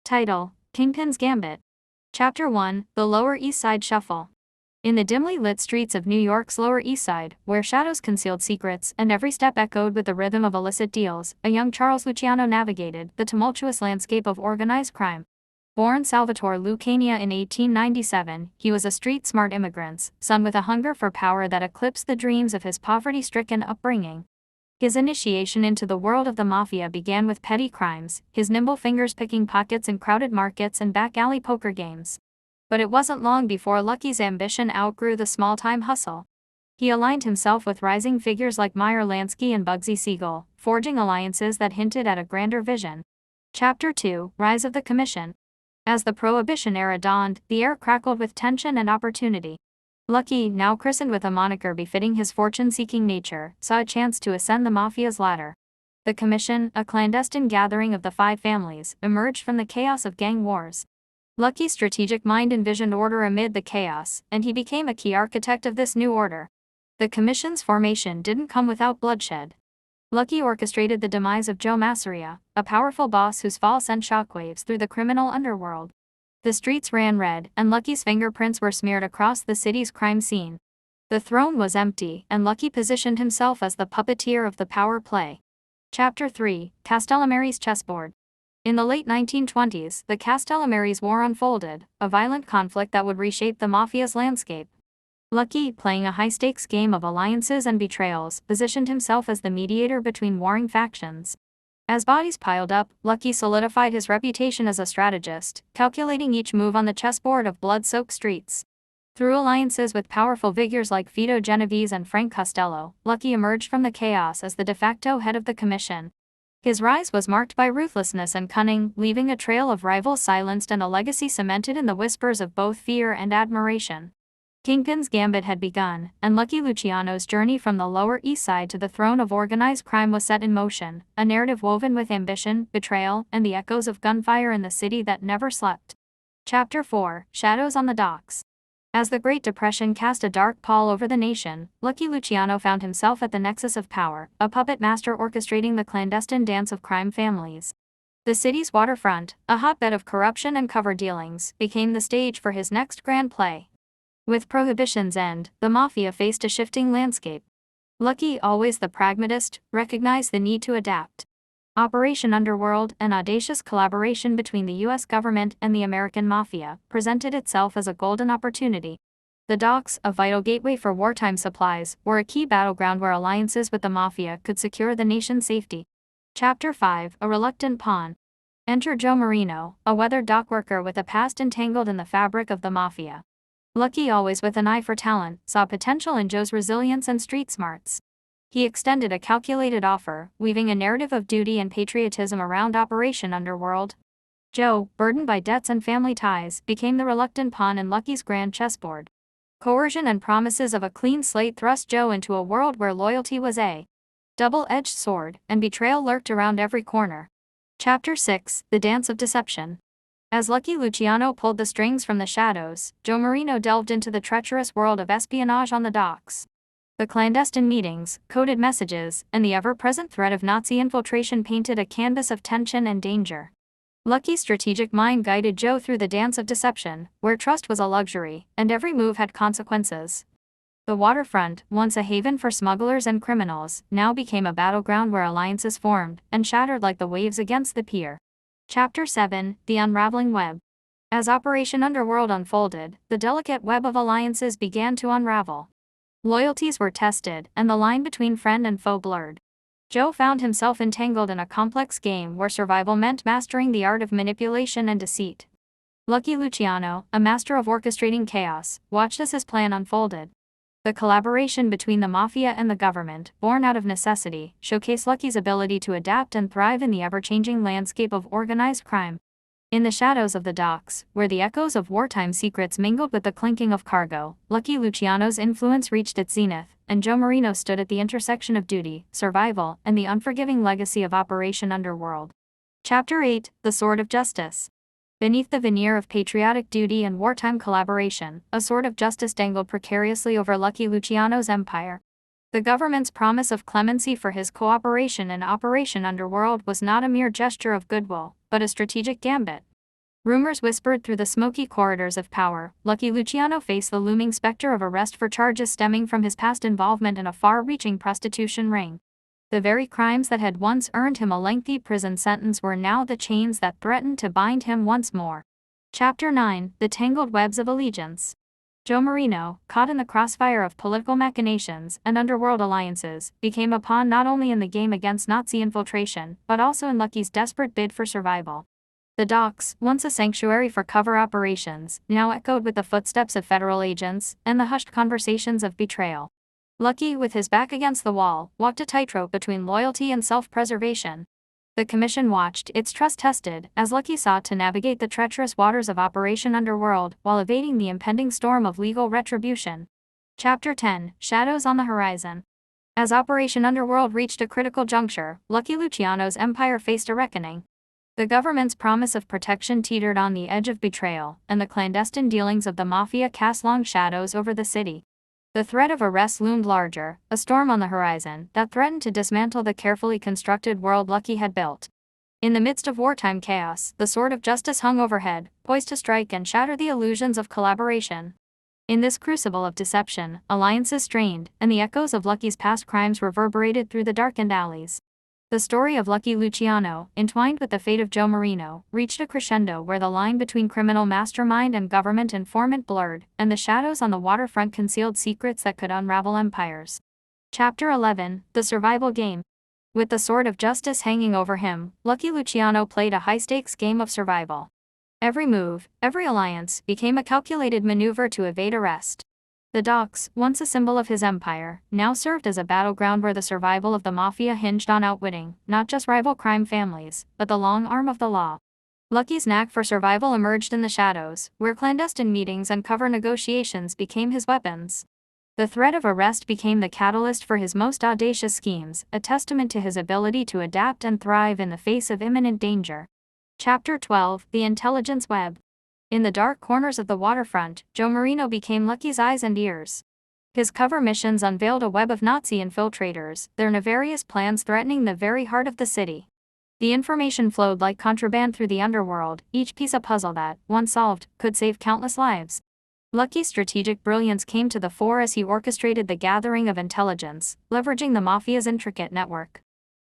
Title: Kingpin's Gambit. Chapter 1: The Lower East Side Shuffle. In the dimly lit streets of New York's Lower East Side, where shadows concealed secrets and every step echoed with the rhythm of illicit deals, a young Charles Luciano navigated the tumultuous landscape of organized crime. Born Salvatore Lucania in 1897, he was a street-smart immigrant's son with a hunger for power that eclipsed the dreams of his poverty-stricken upbringing. His initiation into the world of the Mafia began with petty crimes, his nimble fingers picking pockets in crowded markets and back-alley poker games. But it wasn't long before Lucky's ambition outgrew the small-time hustle. He aligned himself with rising figures like Meyer Lansky and Bugsy Siegel, forging alliances that hinted at a grander vision. Chapter 2: Rise of the Commission. As the Prohibition era dawned, the air crackled with tension and opportunity. Lucky, now christened with a moniker befitting his fortune-seeking nature, saw a chance to ascend the Mafia's ladder. The Commission, a clandestine gathering of the five families, emerged from the chaos of gang wars. Lucky's strategic mind envisioned order amid the chaos, and he became a key architect of this new order. The Commission's formation didn't come without bloodshed. Lucky orchestrated the demise of Joe Masseria, a powerful boss whose fall sent shockwaves through the criminal underworld. The streets ran red, and Lucky's fingerprints were smeared across the city's crime scene. The throne was empty, and Lucky positioned himself as the puppeteer of the power play. Chapter 3: Castellammare's Chessboard. In the late 1920s, the Castellammare's War unfolded, a violent conflict that would reshape the Mafia's landscape. Lucky, playing a high-stakes game of alliances and betrayals, positioned himself as the mediator between warring factions. As bodies piled up, Lucky solidified his reputation as a strategist, calculating each move on the chessboard of blood-soaked streets. Through alliances with powerful figures like Vito Genovese and Frank Costello, Lucky emerged from the chaos as the de facto head of the Commission. His rise was marked by ruthlessness and cunning, leaving a trail of rivals silenced and a legacy cemented in the whispers of both fear and admiration. Kingpin's Gambit had begun, and Lucky Luciano's journey from the Lower East Side to the throne of organized crime was set in motion, a narrative woven with ambition, betrayal, and the echoes of gunfire in the city that never slept. Chapter 4: Shadows on the Docks. As the Great Depression cast a dark pall over the nation, Lucky Luciano found himself at the nexus of power, a puppet master orchestrating the clandestine dance of crime families. The city's waterfront, a hotbed of corruption and cover dealings, became the stage for his next grand play. With Prohibition's end, the Mafia faced a shifting landscape. Lucky, always the pragmatist, recognized the need to adapt. Operation Underworld, an audacious collaboration between the U.S. government and the American Mafia, presented itself as a golden opportunity. The docks, a vital gateway for wartime supplies, were a key battleground where alliances with the Mafia could secure the nation's safety. Chapter 5: A Reluctant Pawn. Enter Joe Marino, a weathered dockworker with a past entangled in the fabric of the Mafia. Lucky, always with an eye for talent, saw potential in Joe's resilience and street smarts. He extended a calculated offer, weaving a narrative of duty and patriotism around Operation Underworld. Joe, burdened by debts and family ties, became the reluctant pawn in Lucky's grand chessboard. Coercion and promises of a clean slate thrust Joe into a world where loyalty was a double-edged sword, and betrayal lurked around every corner. Chapter 6: The Dance of Deception. As Lucky Luciano pulled the strings from the shadows, Joe Marino delved into the treacherous world of espionage on the docks. The clandestine meetings, coded messages, and the ever-present threat of Nazi infiltration painted a canvas of tension and danger. Lucky's strategic mind guided Joe through the dance of deception, where trust was a luxury, and every move had consequences. The waterfront, once a haven for smugglers and criminals, now became a battleground where alliances formed and shattered like the waves against the pier. Chapter 7: The Unraveling Web. As Operation Underworld unfolded, the delicate web of alliances began to unravel. Loyalties were tested, and the line between friend and foe blurred. Joe found himself entangled in a complex game where survival meant mastering the art of manipulation and deceit. Lucky Luciano, a master of orchestrating chaos, watched as his plan unfolded. The collaboration between the Mafia and the government, born out of necessity, showcased Lucky's ability to adapt and thrive in the ever-changing landscape of organized crime. In the shadows of the docks, where the echoes of wartime secrets mingled with the clinking of cargo, Lucky Luciano's influence reached its zenith, and Joe Marino stood at the intersection of duty, survival, and the unforgiving legacy of Operation Underworld. Chapter 8: The Sword of Justice. Beneath the veneer of patriotic duty and wartime collaboration, a sword of justice dangled precariously over Lucky Luciano's empire. The government's promise of clemency for his cooperation in Operation Underworld was not a mere gesture of goodwill, but a strategic gambit. Rumors whispered through the smoky corridors of power. Lucky Luciano faced the looming specter of arrest for charges stemming from his past involvement in a far-reaching prostitution ring. The very crimes that had once earned him a lengthy prison sentence were now the chains that threatened to bind him once more. Chapter 9: The Tangled Webs of Allegiance. Joe Marino, caught in the crossfire of political machinations and underworld alliances, became a pawn not only in the game against Nazi infiltration, but also in Lucky's desperate bid for survival. The docks, once a sanctuary for cover operations, now echoed with the footsteps of federal agents and the hushed conversations of betrayal. Lucky, with his back against the wall, walked a tightrope between loyalty and self-preservation. The Commission watched, its trust tested, as Lucky sought to navigate the treacherous waters of Operation Underworld while evading the impending storm of legal retribution. Chapter 10: Shadows on the Horizon. As Operation Underworld reached a critical juncture, Lucky Luciano's empire faced a reckoning. The government's promise of protection teetered on the edge of betrayal, and the clandestine dealings of the Mafia cast long shadows over the city. The threat of arrest loomed larger, a storm on the horizon that threatened to dismantle the carefully constructed world Lucky had built. In the midst of wartime chaos, the sword of justice hung overhead, poised to strike and shatter the illusions of collaboration. In this crucible of deception, alliances strained, and the echoes of Lucky's past crimes reverberated through the darkened alleys. The story of Lucky Luciano, entwined with the fate of Joe Marino, reached a crescendo where the line between criminal mastermind and government informant blurred, and the shadows on the waterfront concealed secrets that could unravel empires. Chapter 11: The Survival Game. With the sword of justice hanging over him, Lucky Luciano played a high-stakes game of survival. Every move, every alliance, became a calculated maneuver to evade arrest. The docks, once a symbol of his empire, now served as a battleground where the survival of the Mafia hinged on outwitting, not just rival crime families, but the long arm of the law. Lucky's knack for survival emerged in the shadows, where clandestine meetings and cover negotiations became his weapons. The threat of arrest became the catalyst for his most audacious schemes, a testament to his ability to adapt and thrive in the face of imminent danger. Chapter 12: The Intelligence Web. In the dark corners of the waterfront, Joe Marino became Lucky's eyes and ears. His cover missions unveiled a web of Nazi infiltrators, their nefarious plans threatening the very heart of the city. The information flowed like contraband through the underworld, each piece a puzzle that, once solved, could save countless lives. Lucky's strategic brilliance came to the fore as he orchestrated the gathering of intelligence, leveraging the Mafia's intricate network.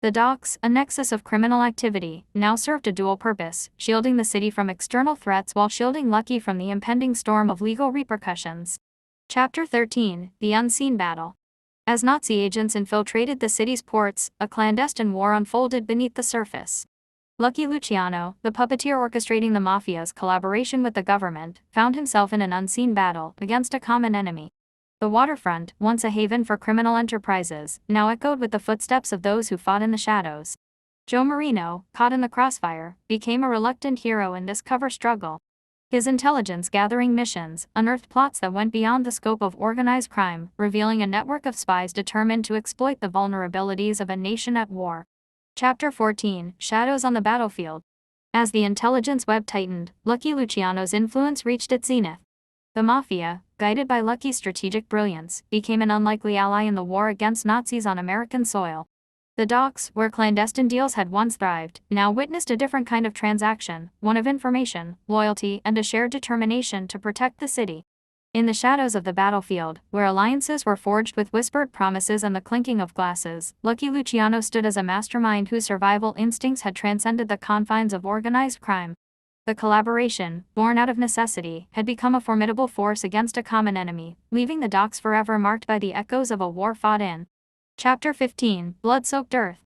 The docks, a nexus of criminal activity, now served a dual purpose, shielding the city from external threats while shielding Lucky from the impending storm of legal repercussions. Chapter 13: The Unseen Battle. As Nazi agents infiltrated the city's ports, a clandestine war unfolded beneath the surface. Lucky Luciano, the puppeteer orchestrating the Mafia's collaboration with the government, found himself in an unseen battle against a common enemy. The waterfront, once a haven for criminal enterprises, now echoed with the footsteps of those who fought in the shadows. Joe Marino, caught in the crossfire, became a reluctant hero in this cover struggle. His intelligence-gathering missions unearthed plots that went beyond the scope of organized crime, revealing a network of spies determined to exploit the vulnerabilities of a nation at war. Chapter 14: Shadows on the Battlefield. As the intelligence web tightened, Lucky Luciano's influence reached its zenith. The Mafia, guided by Lucky's strategic brilliance, became an unlikely ally in the war against Nazis on American soil. The docks, where clandestine deals had once thrived, now witnessed a different kind of transaction, one of information, loyalty, and a shared determination to protect the city. In the shadows of the battlefield, where alliances were forged with whispered promises and the clinking of glasses, Lucky Luciano stood as a mastermind whose survival instincts had transcended the confines of organized crime. The collaboration, born out of necessity, had become a formidable force against a common enemy, leaving the docks forever marked by the echoes of a war fought in. Chapter 15: Blood-Soaked Earth.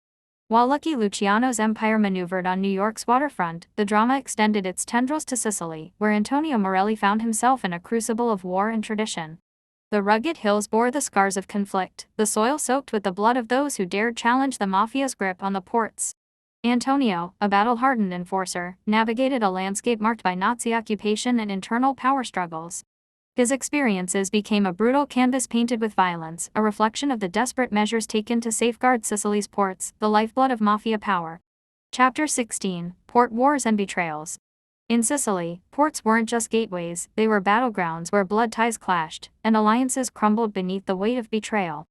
While Lucky Luciano's empire maneuvered on New York's waterfront, the drama extended its tendrils to Sicily, where Antonio Morelli found himself in a crucible of war and tradition. The rugged hills bore the scars of conflict, the soil soaked with the blood of those who dared challenge the Mafia's grip on the ports. Antonio, a battle-hardened enforcer, navigated a landscape marked by Nazi occupation and internal power struggles. His experiences became a brutal canvas painted with violence, a reflection of the desperate measures taken to safeguard Sicily's ports, the lifeblood of Mafia power. Chapter 16: Port Wars and Betrayals. In Sicily, ports weren't just gateways, they were battlegrounds where blood ties clashed, and alliances crumbled beneath the weight of betrayal.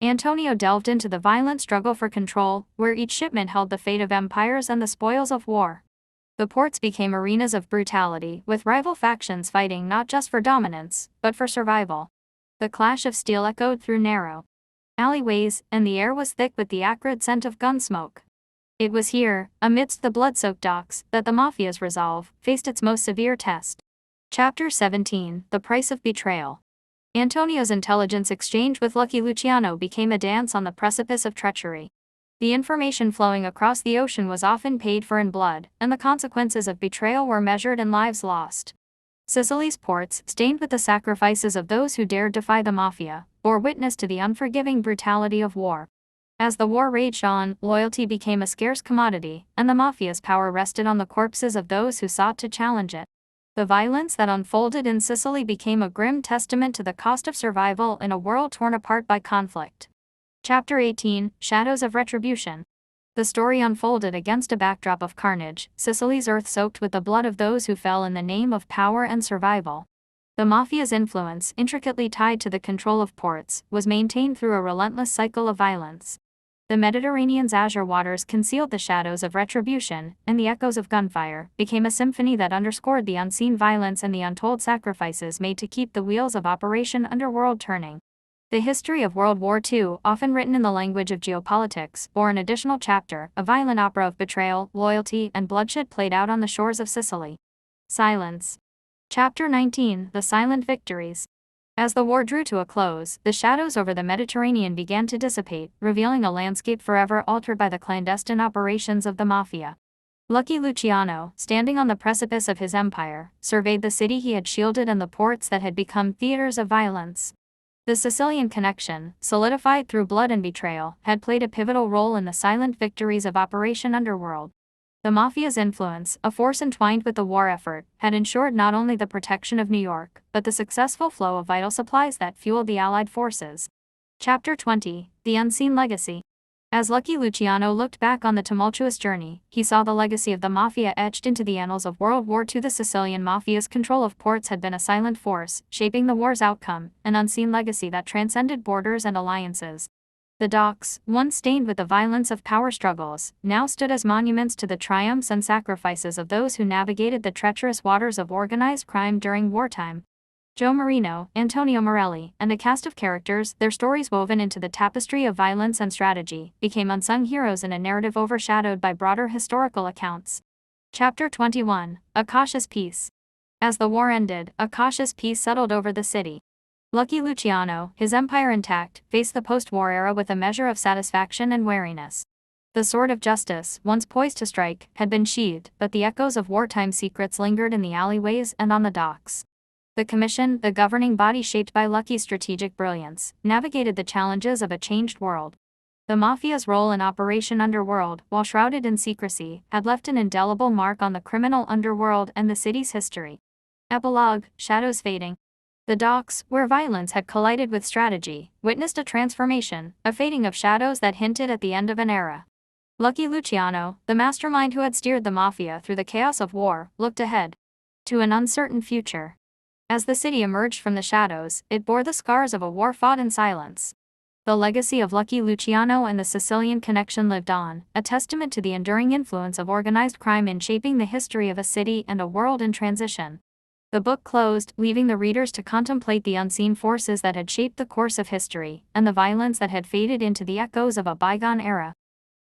Antonio delved into the violent struggle for control, where each shipment held the fate of empires and the spoils of war. The ports became arenas of brutality, with rival factions fighting not just for dominance, but for survival. The clash of steel echoed through narrow alleyways, and the air was thick with the acrid scent of gun smoke. It was here, amidst the blood-soaked docks, that the Mafia's resolve faced its most severe test. Chapter 17: The Price of Betrayal. Antonio's intelligence exchange with Lucky Luciano became a dance on the precipice of treachery. The information flowing across the ocean was often paid for in blood, and the consequences of betrayal were measured in lives lost. Sicily's ports, stained with the sacrifices of those who dared defy the Mafia, bore witness to the unforgiving brutality of war. As the war raged on, loyalty became a scarce commodity, and the Mafia's power rested on the corpses of those who sought to challenge it. The violence that unfolded in Sicily became a grim testament to the cost of survival in a world torn apart by conflict. Chapter 18: Shadows of Retribution. The story unfolded against a backdrop of carnage, Sicily's earth soaked with the blood of those who fell in the name of power and survival. The Mafia's influence, intricately tied to the control of ports, was maintained through a relentless cycle of violence. The Mediterranean's azure waters concealed the shadows of retribution, and the echoes of gunfire became a symphony that underscored the unseen violence and the untold sacrifices made to keep the wheels of Operation Underworld turning. The history of World War II, often written in the language of geopolitics, bore an additional chapter, a violent opera of betrayal, loyalty, and bloodshed played out on the shores of Sicily. Silence. Chapter 19: The Silent Victories. As the war drew to a close, the shadows over the Mediterranean began to dissipate, revealing a landscape forever altered by the clandestine operations of the Mafia. Lucky Luciano, standing on the precipice of his empire, surveyed the city he had shielded and the ports that had become theaters of violence. The Sicilian connection, solidified through blood and betrayal, had played a pivotal role in the silent victories of Operation Underworld. The Mafia's influence, a force entwined with the war effort, had ensured not only the protection of New York, but the successful flow of vital supplies that fueled the Allied forces. Chapter 20: The Unseen Legacy. As Lucky Luciano looked back on the tumultuous journey, he saw the legacy of the Mafia etched into the annals of World War II. The Sicilian Mafia's control of ports had been a silent force, shaping the war's outcome, an unseen legacy that transcended borders and alliances. The docks, once stained with the violence of power struggles, now stood as monuments to the triumphs and sacrifices of those who navigated the treacherous waters of organized crime during wartime. Joe Marino, Antonio Morelli, and a cast of characters, their stories woven into the tapestry of violence and strategy, became unsung heroes in a narrative overshadowed by broader historical accounts. Chapter 21: A Cautious Peace. As the war ended, a cautious peace settled over the city. Lucky Luciano, his empire intact, faced the post-war era with a measure of satisfaction and wariness. The sword of justice, once poised to strike, had been sheathed, but the echoes of wartime secrets lingered in the alleyways and on the docks. The Commission, the governing body shaped by Lucky's strategic brilliance, navigated the challenges of a changed world. The Mafia's role in Operation Underworld, while shrouded in secrecy, had left an indelible mark on the criminal underworld and the city's history. Epilogue: Shadows fading. The docks, where violence had collided with strategy, witnessed a transformation, a fading of shadows that hinted at the end of an era. Lucky Luciano, the mastermind who had steered the Mafia through the chaos of war, looked ahead to an uncertain future. As the city emerged from the shadows, it bore the scars of a war fought in silence. The legacy of Lucky Luciano and the Sicilian connection lived on, a testament to the enduring influence of organized crime in shaping the history of a city and a world in transition. The book closed, leaving the readers to contemplate the unseen forces that had shaped the course of history, and the violence that had faded into the echoes of a bygone era.